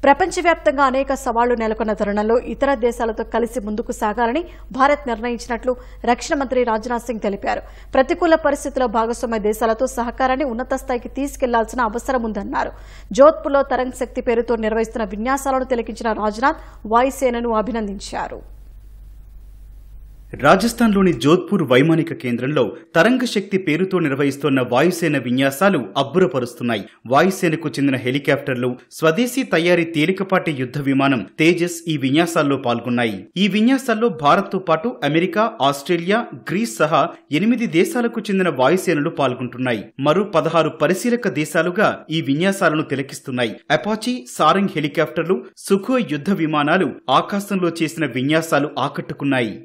ప్రపంచవ్యాప్తంగా అనేక సవాళ్లు నెలకొన్న తరుణంలో ఇతర దేశాలతో కలిసి ముందుకు సాగాలని భారత్ నిర్ణయించినట్లు రక్షణ మంత్రి రాజ్నాథ్ సింగ్ తెలిపారు. ప్రతికూల పరిస్థితుల్లో భాగస్వామ్య దేశాలతో సహకారాన్ని ఉన్నత స్థాయికి తీసుకెళ్లాల్సిన అవసరం ఉందన్నారు. జోధ్పూర్లో తరంగ్ శక్తి పేరుతో నిర్వహిస్తున్న విన్యాసాలను తిలకించిన రాజ్నాథ్ వాయుసేనను అభినందించారు. రాజస్థాన్లోని జోధ్పూర్ వైమానిక కేంద్రంలో తరంగ శక్తి పేరుతో నిర్వహిస్తున్న వాయుసేన విన్యాసాలు అబ్బురపరుస్తున్నాయి. వాయుసేనకు చెందిన హెలికాప్టర్లు, స్వదేశీ తయారీ తేలికపాటి యుద్ధ విమానం తేజస్ ఈ విన్యాసాల్లో పాల్గొన్నాయి. ఈ విన్యాసాల్లో భారత్తో పాటు అమెరికా, ఆస్ట్రేలియా, గ్రీస్ సహా 8 దేశాలకు చెందిన వాయుసేనలు పాల్గొంటున్నాయి. మరో 16 పరిశీలక దేశాలుగా ఈ విన్యాసాలను తిలకిస్తున్నాయి. అపాచీ, సారంగ్ హెలికాప్టర్లు, సుఖోయ్ యుద్ధ విమానాలు ఆకాశంలో చేసిన విన్యాసాలు ఆకట్టుకున్నాయి.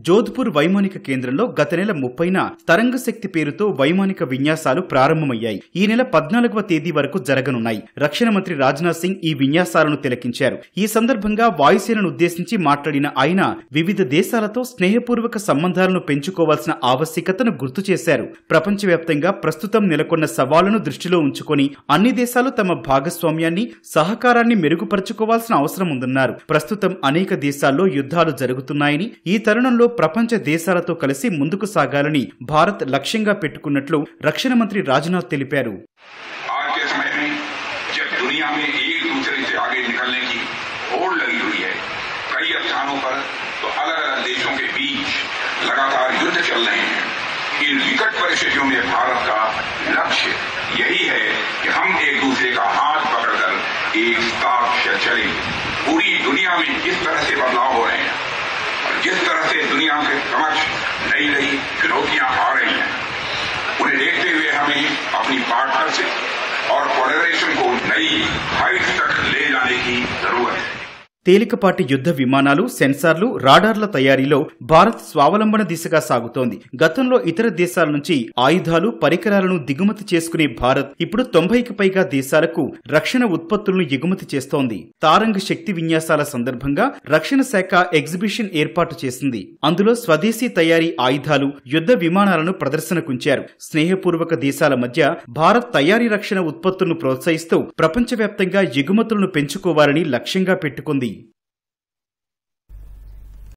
జోధ్పూర్ వైమానిక కేంద్రంలో గత నెల 30న తరంగ శక్తి పేరుతో వైమానిక విన్యాసాలు ప్రారంభమయ్యాయి. ఈ నెల 14వ తేదీ వరకు జరగనున్నాయి. రక్షణ మంత్రి రాజ్నాథ్ సింగ్ ఈ విన్యాసాలను తిలకించారు. ఈ సందర్భంగా వాయుసేనను ఉద్దేశించి మాట్లాడిన ఆయన వివిధ దేశాలతో స్నేహపూర్వక సంబంధాలను పెంచుకోవాల్సిన ఆవశ్యకతను గుర్తు చేశారు. ప్రపంచవ్యాప్తంగా ప్రస్తుతం నెలకొన్న సవాళ్లను దృష్టిలో ఉంచుకొని అన్ని దేశాలు తమ భాగస్వామ్యాన్ని, సహకారాన్ని మెరుగుపరుచుకోవాల్సిన అవసరం ఉందన్నారు. ప్రస్తుతం అనేక దేశాల్లో యుద్ధాలు జరుగుతున్నాయని, ఈ తరుణంలో ప్రపంచ దేశాలతో కలిసి ముందుకు సాగాలని భారత్ లక్ష్యంగా పెట్టుకున్నట్లు రక్షణ మంత్రి రాజ్నాథ్ తెలిపారు. इन विकट परिस्थितियों में भारत का लक्ष्य यही है कि हम एक दूसरे का हाथ पकड़कर एक साथ चलें। पूरी दुनिया में जिस तरह से बदलाव हो रहे हैं और जिस तरह से दुनिया के समक्ष नई नई चुनौतियां आ रही हैं, उन्हें देखते हुए हमें अपनी पार्टनरशिप और कोलैबोरेशन को नई हाइट तक ले जाने की जरूरत है. తేలికపాటి యుద్ధ విమానాలు, సెన్సార్లు, రాడార్ల తయారీలో భారత్ స్వావలంబన దిశగా సాగుతోంది. గతంలో ఇతర దేశాల నుంచి ఆయుధాలు, పరికరాలను దిగుమతి చేసుకునే భారత్ ఇప్పుడు 90కి పైగా దేశాలకు రక్షణ ఉత్పత్తులను ఎగుమతి చేస్తోంది. తారంగ్ శక్తి విన్యాసాల సందర్భంగా రక్షణ శాఖ ఎగ్జిబిషన్ ఏర్పాటు చేసింది. అందులో స్వదేశీ తయారీ ఆయుధాలు, యుద్ధ విమానాలను ప్రదర్శనకుంచారు. స్నేహపూర్వక దేశాల మధ్య భారత్ తయారీ రక్షణ ఉత్పత్తులను ప్రోత్సహిస్తూ ప్రపంచవ్యాప్తంగా ఎగుమతులను పెంచుకోవాలని లక్ష్యంగా పెట్టుకుంది.